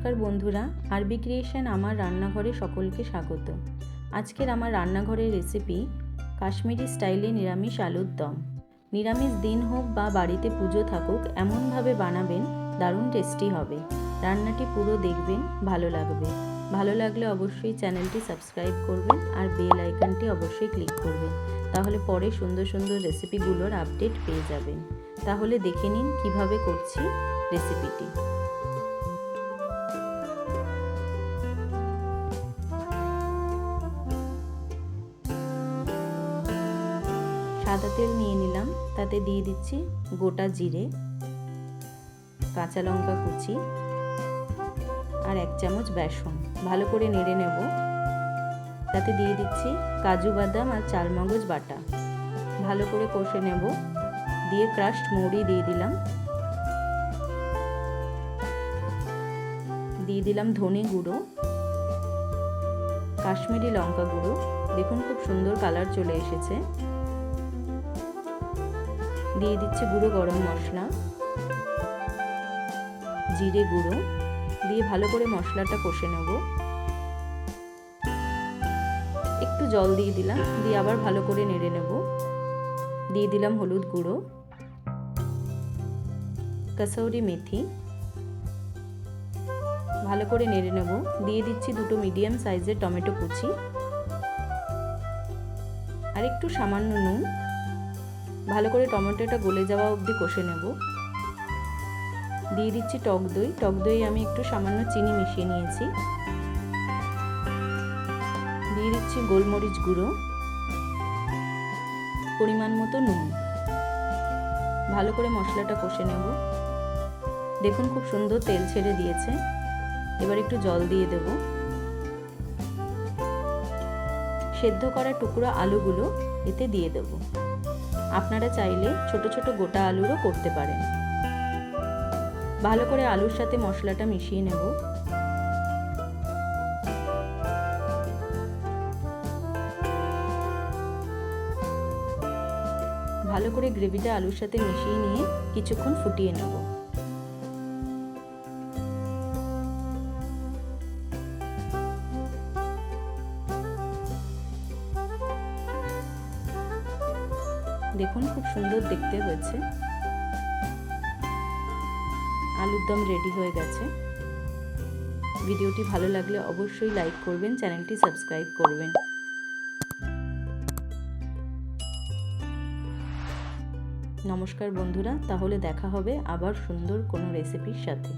নমস্কার বন্ধুরা, আরবি ক্রিয়েশন আমার রান্নাঘরে সকলকে স্বাগত। আজকের আমার রান্নাঘরের রেসিপি কাশ্মীরি স্টাইলে নিরামিষ আলুর দম। নিরামিষ দিন হোক বা বাড়িতে পুজো থাকুক, এমনভাবে বানাবেন দারুণ টেস্টি হবে। রান্নাটি পুরো দেখবেন, ভালো লাগবে। ভালো লাগলে অবশ্যই চ্যানেলটি সাবস্ক্রাইব করবেন আর বেল আইকনটি অবশ্যই ক্লিক করবেন, তাহলে পরে সুন্দর সুন্দর রেসিপিগুলোর আপডেট পেয়ে যাবেন। তাহলে দেখে নিন কিভাবে করছি রেসিপিটি। সাদা তেল নিয়ে নিলাম, তাতে দিয়ে দিচ্ছি গোটা জিরে, কাঁচা লঙ্কা কুচি আর 1 চামচ বেসন। ভালো করে নেড়ে নেব। তাতে দিয়ে দিচ্ছি কাজু বাদাম আর চালমগজ বাটা। ভালো করে কষে নেব। দিয়ে ক্রাশড মৌরি দিয়ে দিলাম, দিয়ে দিলাম ধনে গুঁড়ো, কাশ্মীরি লঙ্কা গুঁড়ো। দেখুন খুব সুন্দর কালার চলে এসেছে। দিয়ে দিচ্ছি গুঁড়ো গরম মশলা, জিরে গুঁড়ো। দিয়ে ভালো করে মশলাটা কষে নেব। একটু জল দিয়ে দিলাম, দিয়ে আবার ভালো করে নেড়ে নেব। দিয়ে দিলাম হলুদ গুঁড়ো, কসৌরি মেথি। ভালো করে নেড়ে নেব। দিয়ে দিচ্ছি 2 মিডিয়াম সাইজের টমেটো কুচি আর একটু সামান্য নুন। ভালো করে টমেটোটা গলে যাওয়া অবধি কষে নেব। দিয়ে দিচ্ছি টক দই। টক দই আমি একটু সামান্য চিনি মিশিয়ে নিয়েছি। দিয়ে দিচ্ছি গোলমরিচ গুঁড়ো, পরিমাণ মতো নুন। ভালো করে মশলাটা কষে নেব। দেখুন খুব সুন্দর তেল ছেড়ে দিয়েছে। এবার একটু জল দিয়ে দেব। সেদ্ধ করা টুকরো আলুগুলো এতে দিয়ে দেব। আপনারা চাইলে ছোট ছোট গোটা আলুরও করতে পারেন। ভালো করে আলুর সাথে মশলাটা মিশিয়ে নেব। ভালো করে গ্রেভিটা আলুর সাথে মিশিয়ে নিয়ে কিছুক্ষণ ফুটিয়ে নেব। দেখুন খুব সুন্দর দেখতে হয়েছে। আলুর দম রেডি হয়ে গেছে। ভিডিওটি ভালো লাগলে অবশ্যই লাইক করবেন, চ্যানেলটি সাবস্ক্রাইব করবেন। নমস্কার বন্ধুরা, তাহলে দেখা হবে আবার সুন্দর কোনো রেসিপির সাথে।